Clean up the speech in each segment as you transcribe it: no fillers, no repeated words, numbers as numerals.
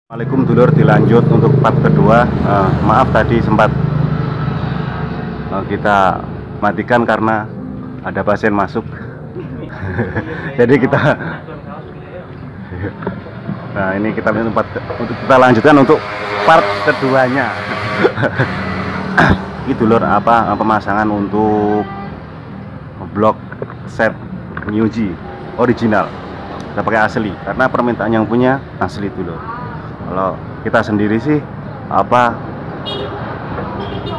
Assalamualaikum dulur, dilanjut untuk part kedua. Maaf tadi sempat kita matikan karena ada pasien masuk. Jadi kita nah ini kita untuk kita lanjutkan untuk part keduanya. Ini dulur pemasangan untuk blok set Newji original. Kita pakai asli karena permintaan yang punya asli dulur. Kalau kita sendiri sih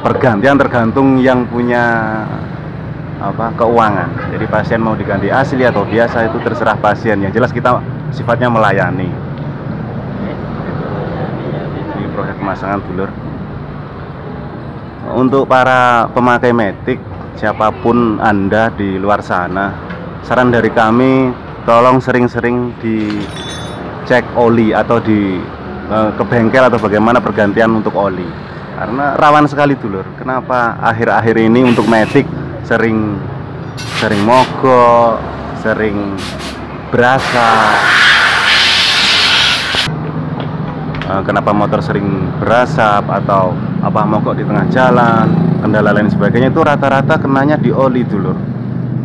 pergantian tergantung yang punya keuangan. Jadi pasien mau diganti asli atau biasa itu terserah pasien. Yang jelas kita sifatnya melayani. Ini proses pemasangan dulur. Untuk para pemakai Matic, siapapun Anda di luar sana, saran dari kami tolong sering-sering dicek oli atau ke bengkel atau bagaimana pergantian untuk oli, karena rawan sekali dulur. Kenapa akhir-akhir ini untuk Matic sering mogok, sering berasa. Kenapa motor sering berasap atau mogok di tengah jalan, kendala lain sebagainya, itu rata-rata kenanya di oli dulur.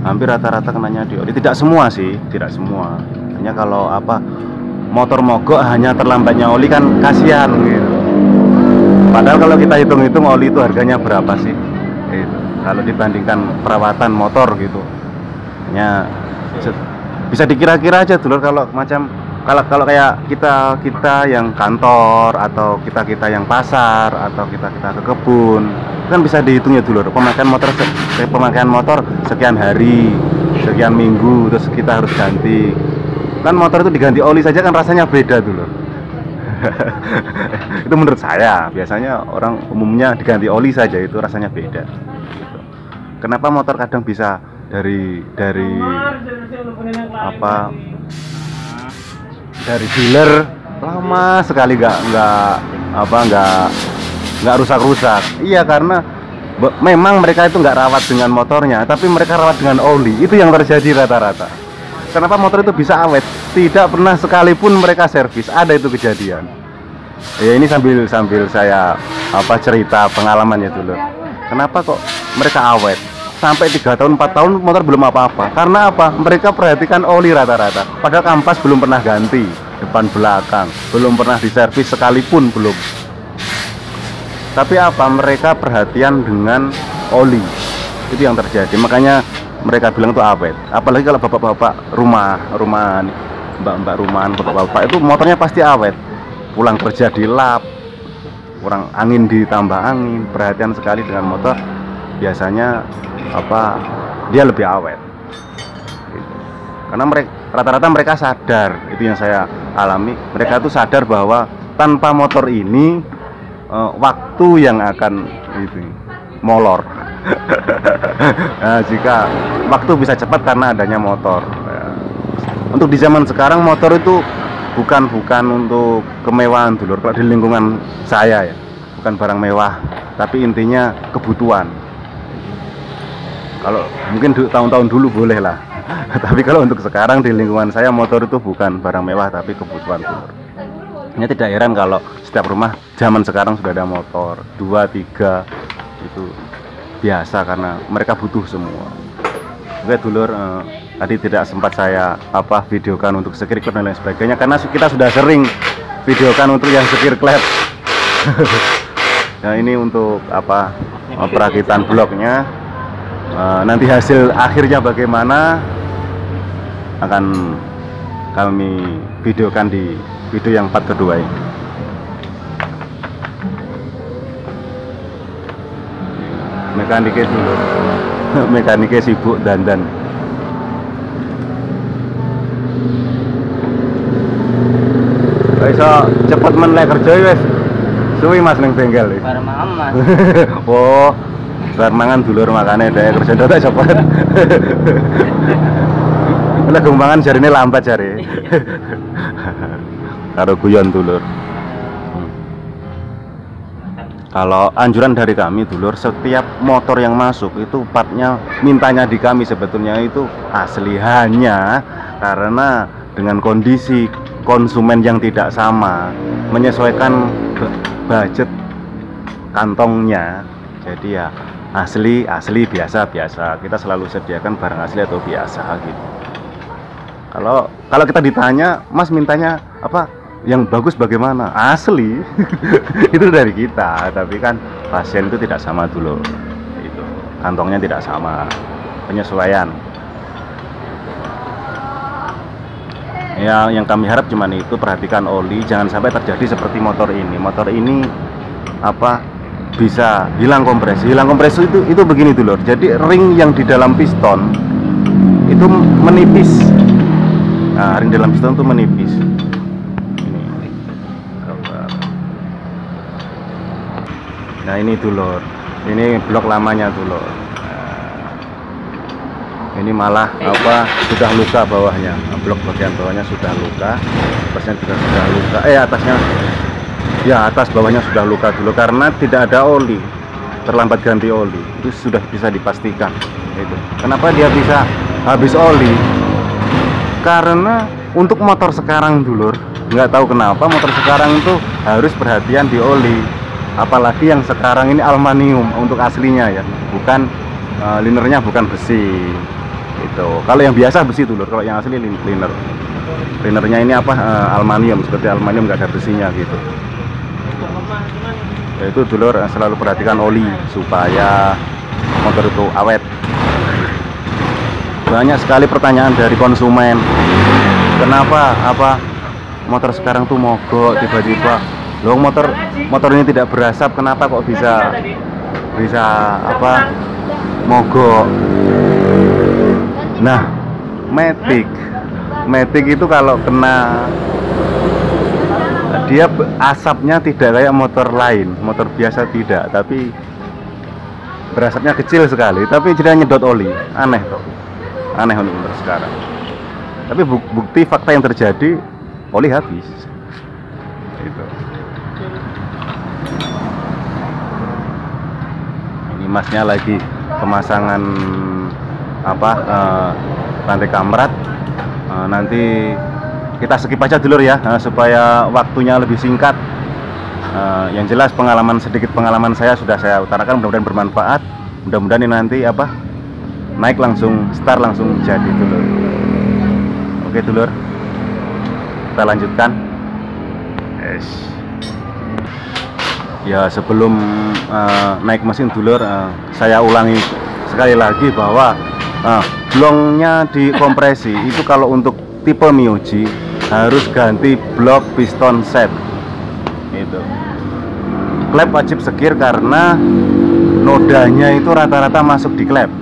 Hampir rata-rata kenanya di oli. Tidak semua sih, tidak semua. Hanya kalau motor mogok hanya terlambatnya oli kan kasihan gitu. Padahal kalau kita hitung-hitung oli itu harganya berapa sih? Gitu. Kalau dibandingkan perawatan motor gitu, hanya bisa dikira-kira aja dulur. Kalau kayak kita yang kantor atau kita yang pasar atau kita ke kebun, kan bisa dihitung ya dulur. Pemakaian motor sekian hari, sekian minggu, terus kita harus ganti. Kan motor itu diganti oli saja kan rasanya beda dulu. Itu menurut saya. Biasanya orang umumnya diganti oli saja itu rasanya beda. Kenapa motor kadang bisa dari dealer lama sekali nggak rusak-rusak. Iya, karena memang mereka itu nggak rawat dengan motornya, tapi mereka rawat dengan oli. Itu yang terjadi rata-rata. Kenapa motor itu bisa awet? Tidak pernah sekalipun mereka servis. Ada itu kejadian. Ya ini sambil saya cerita pengalamannya dulu. Kenapa kok mereka awet? Sampai 3 tahun 4 tahun motor belum apa-apa. Karena apa? Mereka perhatikan oli rata-rata. Padahal kampas belum pernah ganti, depan belakang belum pernah diservis sekalipun belum. Tapi mereka perhatian dengan oli. Itu yang terjadi. Makanya mereka bilang itu awet. Apalagi kalau bapak-bapak rumahan, mbak-mbak rumahan, bapak-bapak itu motornya pasti awet. Pulang kerja dilap, kurang angin ditambah angin, perhatian sekali dengan motor. Biasanya dia lebih awet. Karena rata-rata mereka sadar, itu yang saya alami. Mereka tuh sadar bahwa tanpa motor ini waktu yang akan molor. Nah, jika waktu bisa cepat karena adanya motor. Untuk di zaman sekarang motor itu bukan untuk kemewahan dulur. Kalau di lingkungan saya ya, bukan barang mewah, tapi intinya kebutuhan. Kalau mungkin tahun-tahun dulu boleh lah. Tapi kalau untuk sekarang di lingkungan saya motor itu bukan barang mewah tapi kebutuhan dulur. Ini tidak heran kalau setiap rumah zaman sekarang sudah ada motor 2, 3 itu biasa karena mereka butuh semua. Oke dulur, tadi tidak sempat saya videokan untuk sekir klep dan lain sebagainya karena kita sudah sering videokan untuk yang sekir klep. Nah ini untuk perakitan bloknya. Nanti hasil akhirnya bagaimana akan kami videokan di video yang part kedua ini. Mekaniknya dulu. Mekaniknya sibuk dandan. Iso cepet menlek kerja wis. Suwi Mas ning bengkel iki. Bar mangan Mas. Oh, bar mangan dulur makane dhek kerja ndak cepet. Lah gumbangan jarine lambat jare. Karo guyon dulur. Kalau anjuran dari kami dulur, setiap motor yang masuk itu partnya mintanya di kami sebetulnya itu asli, hanya karena dengan kondisi konsumen yang tidak sama, menyesuaikan budget kantongnya. Jadi ya asli biasa kita selalu sediakan barang asli atau biasa gitu. Kalau kita ditanya, Mas mintanya apa yang bagus, bagaimana? Asli. Itu dari kita, tapi kan pasien itu tidak sama dulu, itu kantongnya tidak sama, penyesuaian. Ya, yang kami harap cuman itu, perhatikan oli, jangan sampai terjadi seperti motor ini. Motor ini apa, bisa hilang kompresi. Itu begini dulu. Jadi ring yang di dalam piston itu menipis. Nah, ring dalam piston itu menipis. Nah, ini dulur. Ini blok lamanya dulur. Ini malah apa, sudah luka bawahnya. Blok bagian bawahnya sudah luka, atasnya juga sudah luka. Atasnya, ya atas bawahnya sudah luka dulu karena tidak ada oli, terlambat ganti oli. Itu sudah bisa dipastikan. Itu kenapa dia bisa habis oli, karena untuk motor sekarang dulur, nggak tahu kenapa motor sekarang itu harus perhatian di oli. Apalagi yang sekarang ini aluminium untuk aslinya ya, bukan linernya bukan besi. Itu kalau yang biasa besi dulur, kalau yang asli linernya ini apa, aluminium, seperti aluminium, nggak ada besinya gitu. Ya, itu dulur, selalu perhatikan oli supaya motor itu awet. Banyak sekali pertanyaan dari konsumen, kenapa apa motor sekarang tuh mogok tiba-tiba, loh motor ini tidak berasap, kenapa kok bisa apa mogok. Nah, Matic itu kalau kena, dia asapnya tidak kayak motor lain, motor biasa tidak, tapi berasapnya kecil sekali, tapi jadi nyedot oli. Aneh untuk motor sekarang. Tapi bukti fakta yang terjadi, oli habis. Itu. Ini masnya lagi pemasangan apa, rantai kamrat. Nanti kita skip aja dulu ya, supaya waktunya lebih singkat. Yang jelas sedikit pengalaman saya sudah saya utarakan, mudah-mudahan bermanfaat. Mudah-mudahan ini nanti apa, naik langsung, start langsung jadi dulur. Oke dulur, kita lanjutkan. Yes. Ya, sebelum naik mesin dulur, saya ulangi sekali lagi bahwa blongnya dikompresi itu kalau untuk tipe Miyuji harus ganti blok piston set. Itu klep wajib sekir karena nodanya itu rata-rata masuk di klep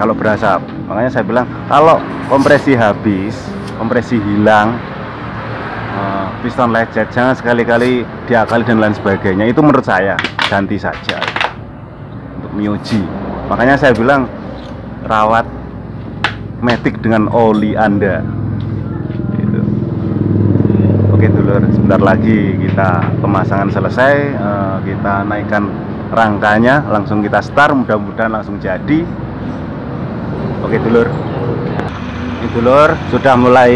kalau berasap. Makanya saya bilang kalau kompresi habis, kompresi hilang, piston lecet, jangan sekali-kali diakali dan lain sebagainya. Itu menurut saya ganti saja untuk Miyuji. Makanya saya bilang rawat Matic dengan oli Anda. Gitu. Oke dulur, sebentar lagi kita pemasangan selesai, kita naikkan rangkanya, langsung kita start, mudah-mudahan langsung jadi. Oke dulur, ini dulur sudah mulai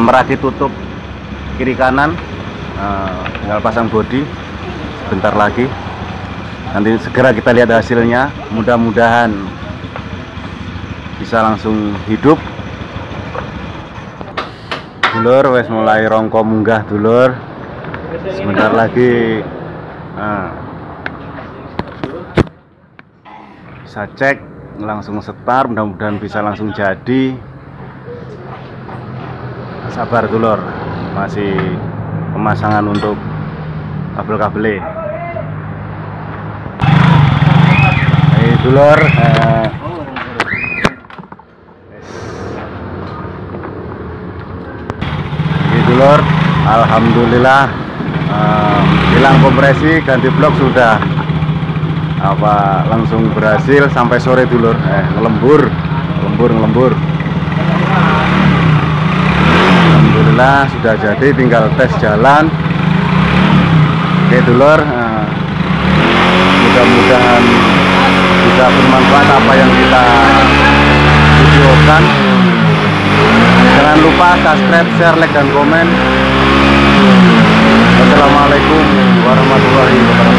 merakit tutup kiri kanan, tinggal pasang bodi sebentar lagi. Nanti segera kita lihat hasilnya, mudah-mudahan bisa langsung hidup. Dulur wes mulai rongko munggah dulur, sebentar lagi bisa cek, langsung start, mudah-mudahan bisa langsung jadi. Sabar dulur, masih pemasangan untuk kabel-kabel. Dulur, dulur, alhamdulillah hilang kompresi, ganti blok sudah apa langsung berhasil sampai sore dulur. Ngelembur. Alhamdulillah sudah jadi, tinggal tes jalan. Oke dulur, mudah-mudahan bisa bermanfaat apa yang kita videokan. Jangan lupa subscribe, share, like, dan komen. Wassalamualaikum warahmatullahi wabarakatuh.